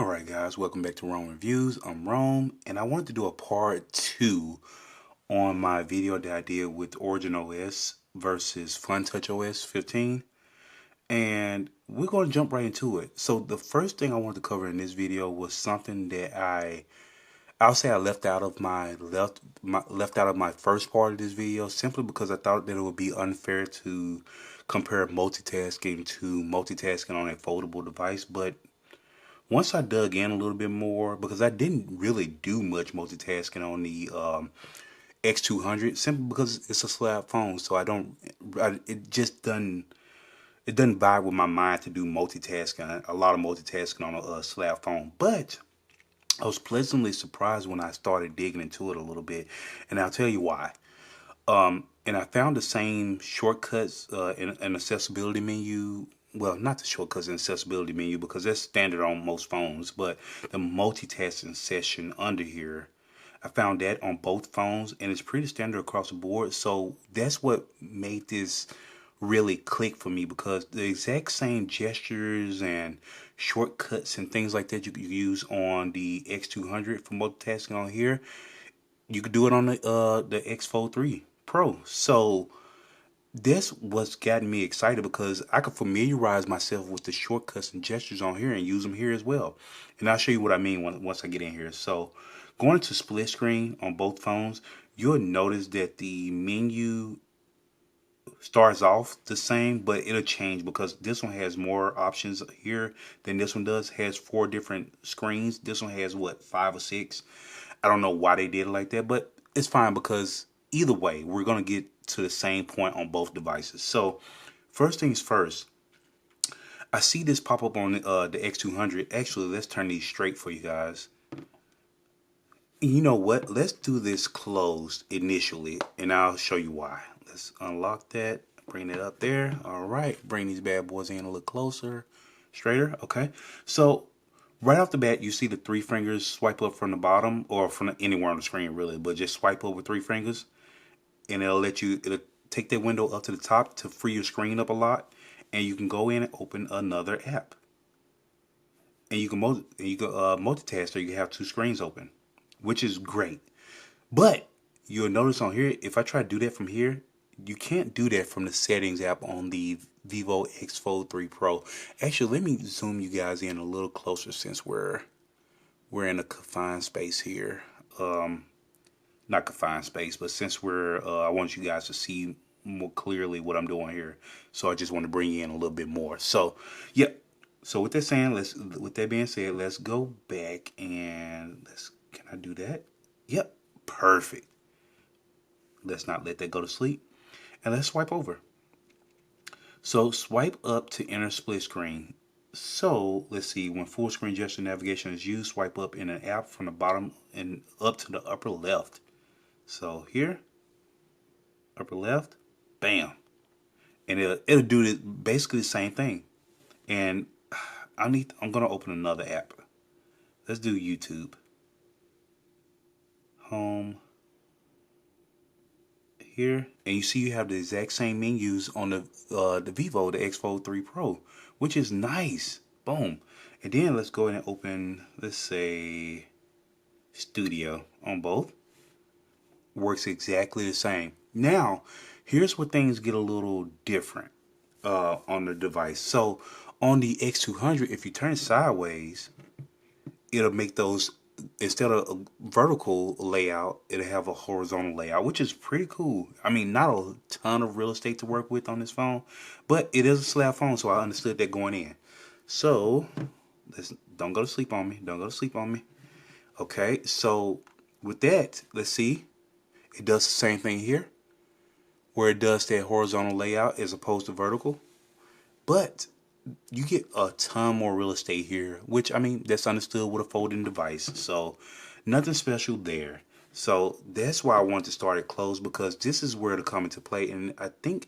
Alright guys, welcome back to Rome Reviews. I'm Rome, and I wanted to do a part 2 on my video that I did with OriginOS versus FuntouchOS 15. And we're going to jump right into it. So the first thing I wanted to cover in this video was something that I'll say I left out of left out of my first part of this video simply because I thought that it would be unfair to compare multitasking on a foldable device, but once I dug in a little bit more, because I didn't really do much multitasking on the X200, simply because it's a slab phone, so it just doesn't vibe with my mind to do multitasking, a lot of multitasking on a slab phone. But I was pleasantly surprised when I started digging into it a little bit, and I'll tell you why. And I found the same shortcuts in an accessibility menu. Well, not the shortcuts in accessibility menu because that's standard on most phones, but the multitasking session under here, I found that on both phones and it's pretty standard across the board. So that's what made this really click for me, because the exact same gestures and shortcuts and things like that you could use on the X200 for multitasking on here, you could do it on the X Fold 3 Pro. So this what's gotten me excited, because I could familiarize myself with the shortcuts and gestures on here and use them here as well. And I'll show you what I mean once I get in here. So going to split screen on both phones, you'll notice that the menu starts off the same, but it'll change because this one has more options here than this one does. It has 4 different screens. This one has what, 5 or 6. I don't know why they did it like that, but it's fine because either way, we're going to get to the same point on both devices. So first things first, I see this pop up on the X200. Actually, let's turn these straight for you guys. You know what? Let's do this closed initially, and I'll show you why. Let's unlock that, bring it up there. All right, bring these bad boys in a little closer, straighter. Okay, so right off the bat, you see the 3 fingers swipe up from the bottom, or from anywhere on the screen really, but just swipe up with 3 fingers, and it'll take that window up to the top to free your screen up a lot, and you can go in and open another app, and you can multitask, or you can have 2 screens open, which is great. But you'll notice on here, if I try to do that from here, you can't do that from the settings app on the Vivo X Fold 3 Pro. Actually, let me zoom you guys in a little closer since we're in a confined space here. Not confined space, but since I want you guys to see more clearly what I'm doing here, so I just want to bring you in a little bit more. So, yep. So with that being said, let's go back and can I do that? Yep, perfect. Let's not let that go to sleep. And let's swipe over. So swipe up to enter split screen. So let's see, when full screen gesture navigation is used, swipe up in an app from the bottom and up to the upper left. So here, upper left, bam. And it'll do basically the same thing. And I'm gonna open another app. Let's do YouTube. Home. Here, and you see you have the exact same menus on the Vivo, the X Fold 3 Pro, which is nice. Boom. And then let's go ahead and open, let's say, Studio on both. Works exactly the same. Now, here's where things get a little different on the device. So on the X200, if you turn sideways, it'll make those, instead of a vertical layout, it'll have a horizontal layout, which is pretty cool. I mean, not a ton of real estate to work with on this phone, but it is a slab phone, so I understood that going in. So don't go to sleep on me. Don't go to sleep on me. Okay, so with that, let's see. It does the same thing here, where it does that horizontal layout as opposed to vertical. But you get a ton more real estate here, which, I mean, that's understood with a folding device. So nothing special there. So that's why I wanted to start it closed, because this is where it'll come into play. And I think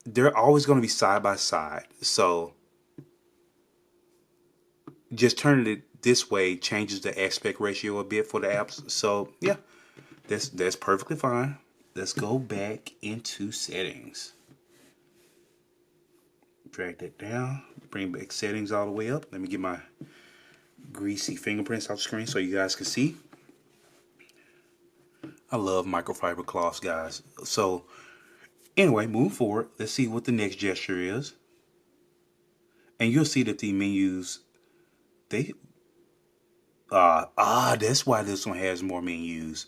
they're always going to be side by side. So just turning it this way changes the aspect ratio a bit for the apps. So yeah, that's perfectly fine. Let's go back into settings. Drag that down, bring back settings all the way up. Let me get my greasy fingerprints off the screen so you guys can see. I love microfiber cloths, guys. So anyway, moving forward, let's see what the next gesture is. And you'll see that the menus, they, that's why this one has more menus.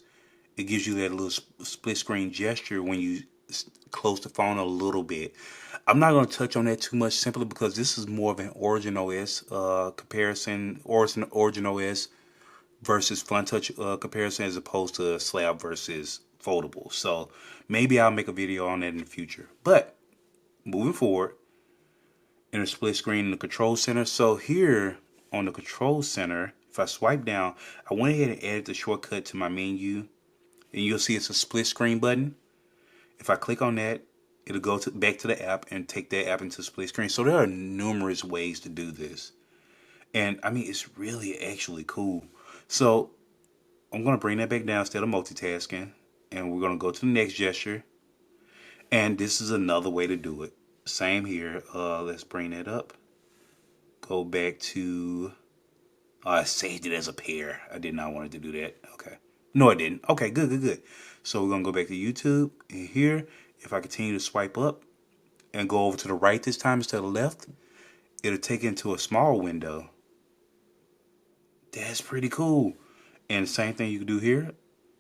It gives you that little split screen gesture when you close the phone a little bit. I'm not going to touch on that too much simply because this is more of an OriginOS comparison, or OriginOS versus FuntouchOS comparison as opposed to slab versus foldable. So maybe I'll make a video on that in the future. But moving forward, in a split screen in the control center. So here on the control center, if I swipe down, I went ahead and added the shortcut to my menu. And you'll see it's a split screen button. If I click on that, it'll go back to the app and take that app into split screen. So there are numerous ways to do this. And I mean, it's really actually cool. So I'm going to bring that back down instead of multitasking. And we're going to go to the next gesture. And this is another way to do it. Same here. Let's bring that up. Go back to... I saved it as a pair. I did not want it to do that. Okay. No, I didn't. Okay, good. So we're going to go back to YouTube. And here, if I continue to swipe up and go over to the right this time instead of left, it'll take it into a small window. That's pretty cool. And the same thing you can do here.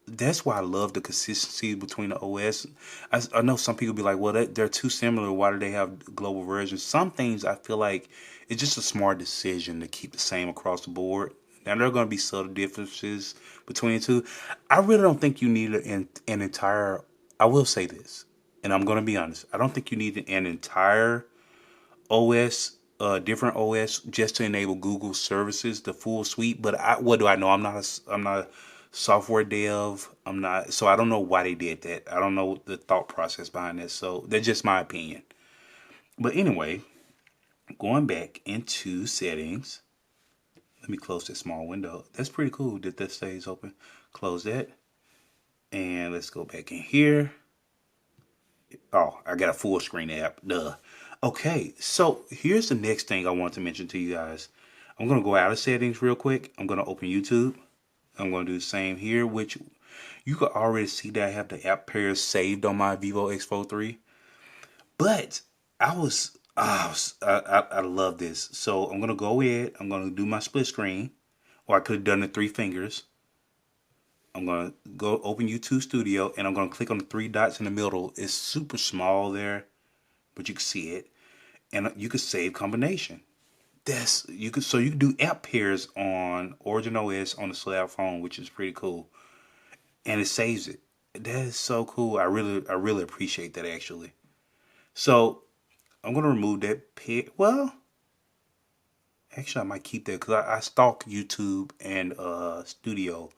That's why I love the consistency between the OS. I know some people be like, well, they're too similar. Why do they have global versions? Some things I feel like it's just a smart decision to keep the same across the board. Now, there are going to be subtle differences between the two. I really don't think you need an entire... I will say this, and I'm going to be honest. I don't think you need an entire OS, different OS, just to enable Google services, the full suite. But what do I know? I'm not a software dev. So I don't know why they did that. I don't know the thought process behind that. So that's just my opinion. But anyway, going back into settings, let me close this small window. That's pretty cool that that stays open. Close that. And let's go back in here. Oh, I got a full screen app. Duh. Okay, so here's the next thing I want to mention to you guys. I'm going to go out of settings real quick. I'm going to open YouTube. I'm going to do the same here, which you can already see that I have the app pairs saved on my Vivo X-Fold 3. But I love this. So I'm going to go ahead. I'm going to do my split screen. Or I could have done the 3 fingers. I'm going to go open YouTube Studio. And I'm going to click on the 3 dots in the middle. It's super small there. But you can see it. And you can save combination. So you can do app pairs on OriginOS on the slab phone, which is pretty cool. And it saves it. That is so cool. I really appreciate that actually. So I'm gonna remove that pair. Well, actually I might keep that because I stalk YouTube and Studio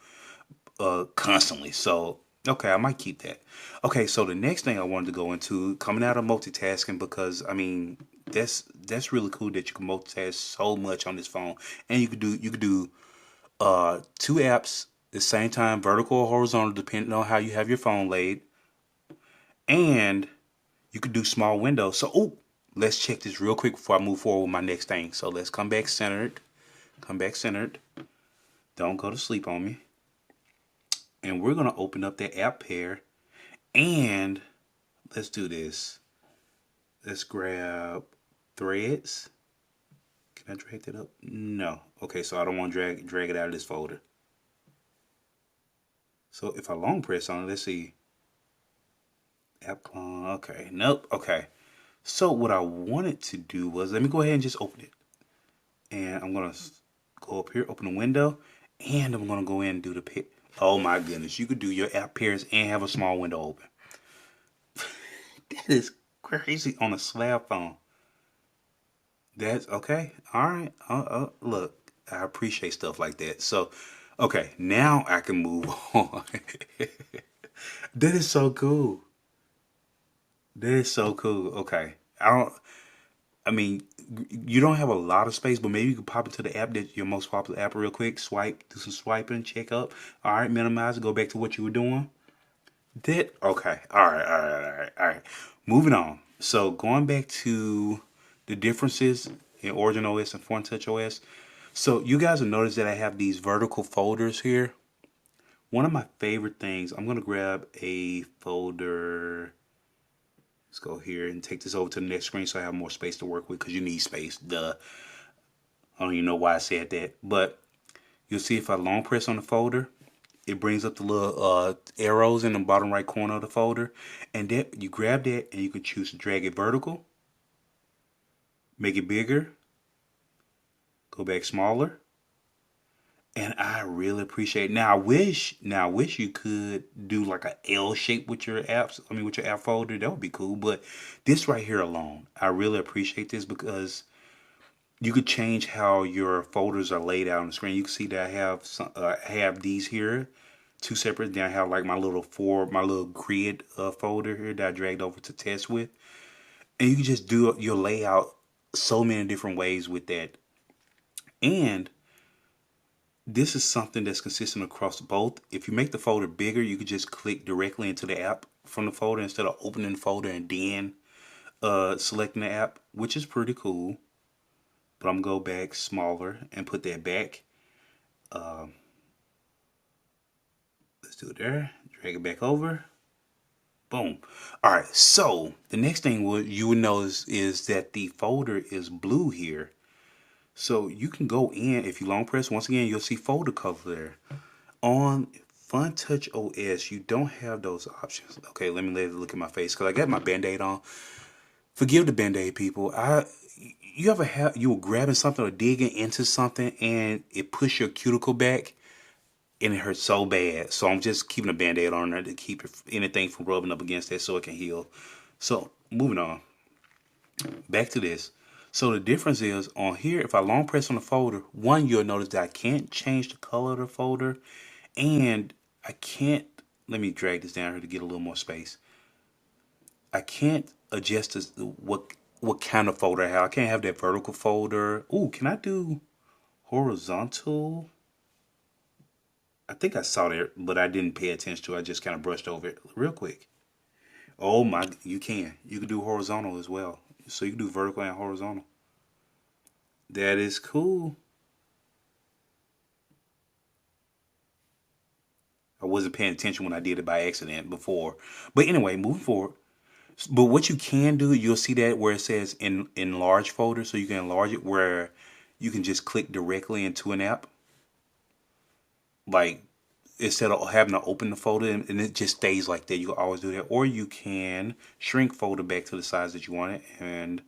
constantly. So okay, I might keep that. Okay, so the next thing I wanted to go into, coming out of multitasking, because I mean that's really cool that you can multitask so much on this phone, and you could do 2 apps at the same time, vertical or horizontal, depending on how you have your phone laid, and you could do small windows. So let's check this real quick before I move forward with my next thing. So let's come back centered. Don't go to sleep on me. And we're gonna open up that app pair, and let's do this. Let's grab Threads. Can I drag that up? No. Okay, so I don't want to drag it out of this folder. So if I long press on it, let's see. App clone. Okay. Nope. Okay. So what I wanted to do was, let me go ahead and just open it. And I'm going to go up here, open the window, and I'm going to go in and do the pair. Oh my goodness. You could do your app pairs and have a small window open. That is crazy on a slab phone. That's okay. All right. Look, I appreciate stuff like that. So, okay, now I can move on. That is so cool. That is so cool. Okay. I mean, you don't have a lot of space, but maybe you could pop into the app your most popular app real quick. Swipe, do some swiping, check up. All right, minimize, go back to what you were doing. Okay. All right. Moving on. So going back to the differences in OriginOS and FuntouchOS. So you guys will notice that I have these vertical folders here. One of my favorite things, I'm going to grab a folder. Let's go here and take this over to the next screen so I have more space to work with, because you need space. Duh. I don't even know why I said that. But you'll see if I long press on the folder, it brings up the little arrows in the bottom right corner of the folder. And that you grab that and you can choose to drag it vertical, make it bigger, go back smaller. And I really appreciate it. Now I wish you could do like a L shape with your apps. I mean, with your app folder, that would be cool. But this right here alone, I really appreciate this because you could change how your folders are laid out on the screen. You can see that I have these here, two separate. Then I have like my little grid folder here that I dragged over to test with, and you can just do your layout so many different ways with that. And this is something that's consistent across both. If you make the folder bigger, you could just click directly into the app from the folder instead of opening the folder and then selecting the app, which is pretty cool. But I'm going to go back smaller and put that back. Let's do it there. Drag it back over. Boom. All right. So the next thing you would notice is that the folder is blue here. So you can go in, if you long press, once again, you'll see folder color there. On FuntouchOS, you don't have those options. Okay, let me look at my face because I got my Band-Aid on. Forgive the Band-Aid, people. You were grabbing something or digging into something and it pushed your cuticle back and it hurts so bad. So I'm just keeping a Band-Aid on there to keep anything from rubbing up against it so it can heal. So moving on. Back to this. So the difference is on here, if I long press on the folder, one, you'll notice that I can't change the color of the folder, and I can't, let me drag this down here to get a little more space. I can't adjust this, what kind of folder I have. I can't have that vertical folder. Ooh, can I do horizontal? I think I saw that, but I didn't pay attention to it. I just kind of brushed over it real quick. Oh my, you can. You can do horizontal as well. So you can do vertical and horizontal. That is cool. I wasn't paying attention when I did it by accident before. But anyway, moving forward. But what you can do, you'll see that where it says enlarge folder. So you can enlarge it where you can just click directly into an app. Like instead of having to open the folder and it just stays like that. You can always do that. Or you can shrink folder back to the size that you want it, and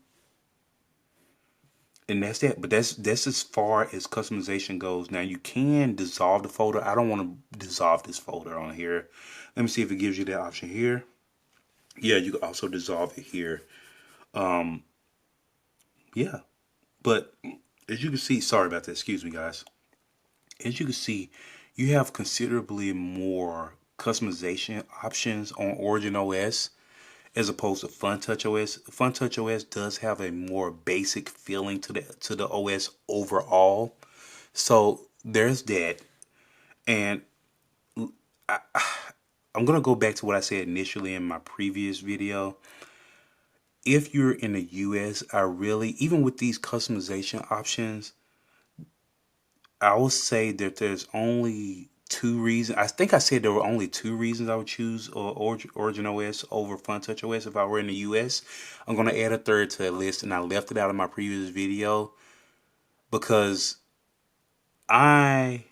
that's that. But that's as far as customization goes. Now you can dissolve the folder. I don't want to dissolve this folder on here. Let me see if it gives you that option here. Yeah, you can also dissolve it here. Yeah, but as you can see, sorry about that. Excuse me, guys. As you can see, you have considerably more customization options on OriginOS as opposed to FuntouchOS. FuntouchOS does have a more basic feeling to the OS overall. So there's that. And I'm going to go back to what I said initially in my previous video. If you're in the US, even with these customization options, I would say that there's only two reasons. I think I said there were only two reasons I would choose OriginOS over FuntouchOS if I were in the US. I'm going to add a third to that list, and I left it out of my previous video because I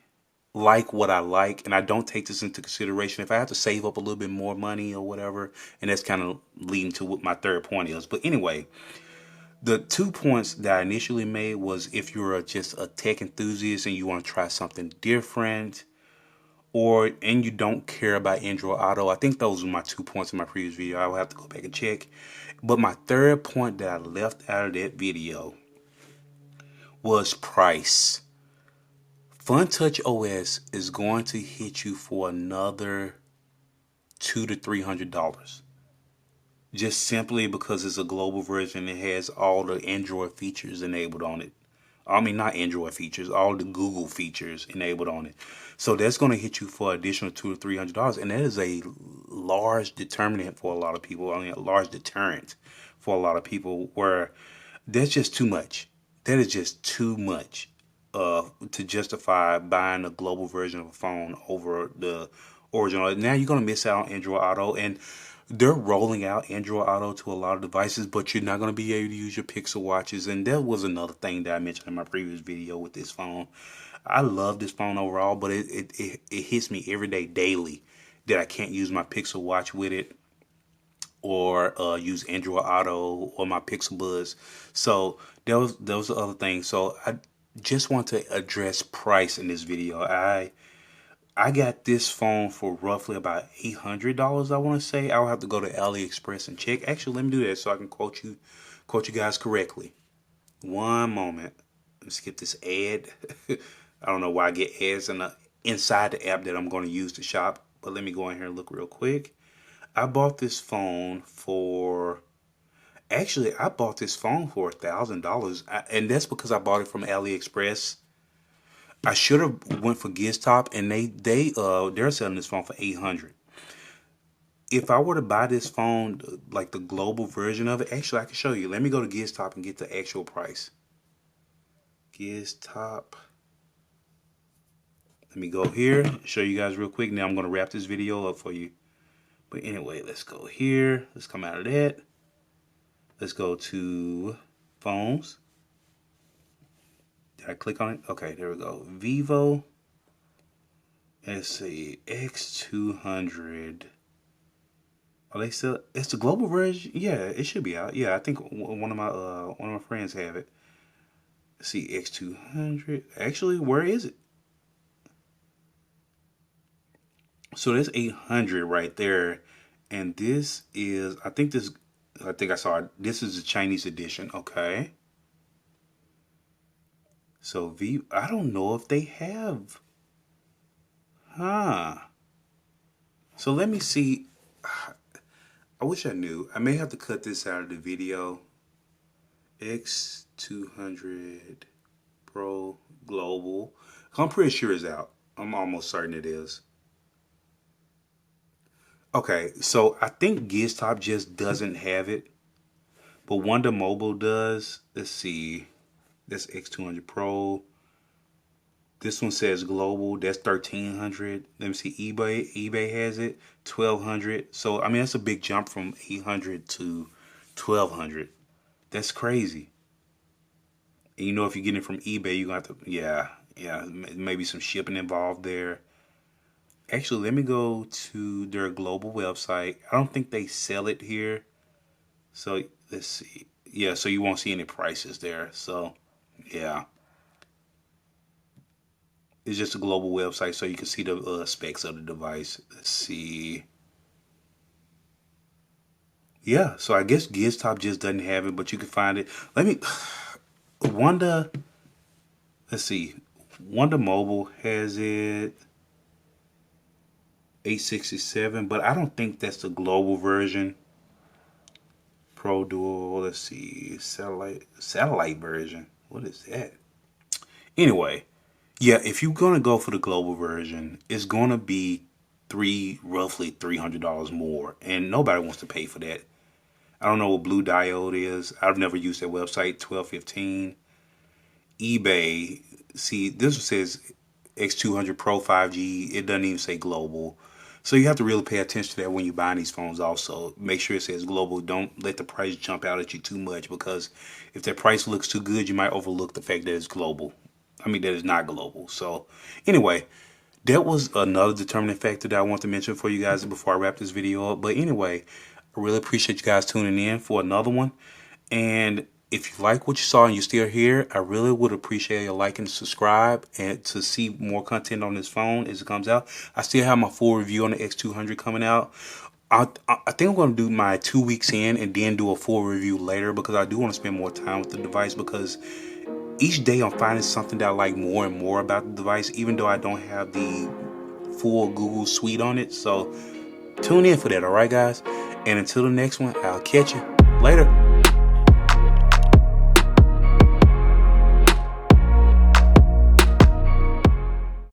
like what I like, and I don't take this into consideration. If I have to save up a little bit more money or whatever, and that's kind of leading to what my third point is. But anyway, the 2 points that I initially made was if you're just a tech enthusiast and you want to try something different, and you don't care about Android Auto. I think those were my 2 points in my previous video. I will have to go back and check. But my third point that I left out of that video was price. FuntouchOS is going to hit you for another $200 to $300. Just simply because it's a global version. It has all the Android features enabled on it. I mean, not Android features, all the Google features enabled on it. So that's going to hit you for additional $200 to $300, and that is a large determinant for a lot of people. I mean, a large deterrent for a lot of people, where that's just too much. That is just too much. to justify buying a global version of a phone over the original. Now you're gonna miss out on Android Auto, and they're rolling out Android Auto to a lot of devices, but you're not gonna be able to use your Pixel watches. And that was another thing that I mentioned in my previous video with this phone. I love this phone overall, but it hits me every day, daily, that I can't use my Pixel watch with it, or use Android Auto or my Pixel Buds. So those are other things. So I just want to address price in this video. I got this phone for roughly about $800. I want to say. I'll have to go to AliExpress and check. Actually, let me do that so I can quote you guys correctly. One moment. Let's skip this ad. I don't know why I get ads inside the app that I'm going to use to shop, but let me go in here and look real quick. I bought this phone for, actually, I bought this phone for $1,000, and that's because I bought it from AliExpress. I should have went for GizTop, and they're selling this phone for $800. If I were to buy this phone, like the global version of it, actually I can show you. Let me go to GizTop and get the actual price. GizTop. Let me go here, show you guys real quick. Now I'm going to wrap this video up for you. But anyway, let's go here. Let's come out of that. Let's go to phones. Did I click on it? Okay, there we go. Vivo. Let's see. X200. Are they still? It's the global version. Yeah, it should be out. Yeah, I think one of my friends have it. Let's see, X200. Actually, where is it? So that's 800 right there, and this is, I think I saw it. This is the Chinese edition. Okay. So I don't know if they have. Huh. So let me see. I wish I knew. I may have to cut this out of the video. X200 Pro Global. I'm pretty sure it's out. I'm almost certain it is. Okay, so I think GizTop just doesn't have it, but Wonder Mobile does. Let's see. That's X200 Pro. This one says global. That's 1,300. Let me see. eBay has it 1,200. So I mean that's a big jump from 800 to 1,200. That's crazy. And you know, if you're getting it from eBay, you're gonna have to, yeah, maybe some shipping involved there. Actually, let me go to their global website. I don't think they sell it here. So let's see. Yeah, so you won't see any prices there. So yeah, it's just a global website, so you can see the specs of the device. Let's see. Yeah, so I guess GizTop just doesn't have it, but you can find it. Let me Wonder. Let's see. Wonder Mobile has it. 867, but I don't think that's the global version. Pro Dual, let's see, satellite version. What is that? Anyway, yeah, if you're gonna go for the global version, it's gonna be roughly $300 more, and nobody wants to pay for that. I don't know what Blue Diode is. I've never used that website. 1215. eBay. See, this one says X200 Pro 5G. It doesn't even say global. So you have to really pay attention to that when you're buying these phones also. Make sure it says global. Don't let the price jump out at you too much, because if that price looks too good, you might overlook the fact that it's global. I mean, that it's not global. So anyway, that was another determining factor that I want to mention for you guys before I wrap this video up. But anyway, I really appreciate you guys tuning in for another one. And if you like what you saw and you're still here, I really would appreciate your like and subscribe, and to see more content on this phone as it comes out. I still have my full review on the X200 coming out. I think I'm going to do my 2 weeks in and then do a full review later, because I do want to spend more time with the device, because each day I'm finding something that I like more and more about the device, even though I don't have the full Google suite on it. So tune in for that, alright guys? And until the next one, I'll catch you later.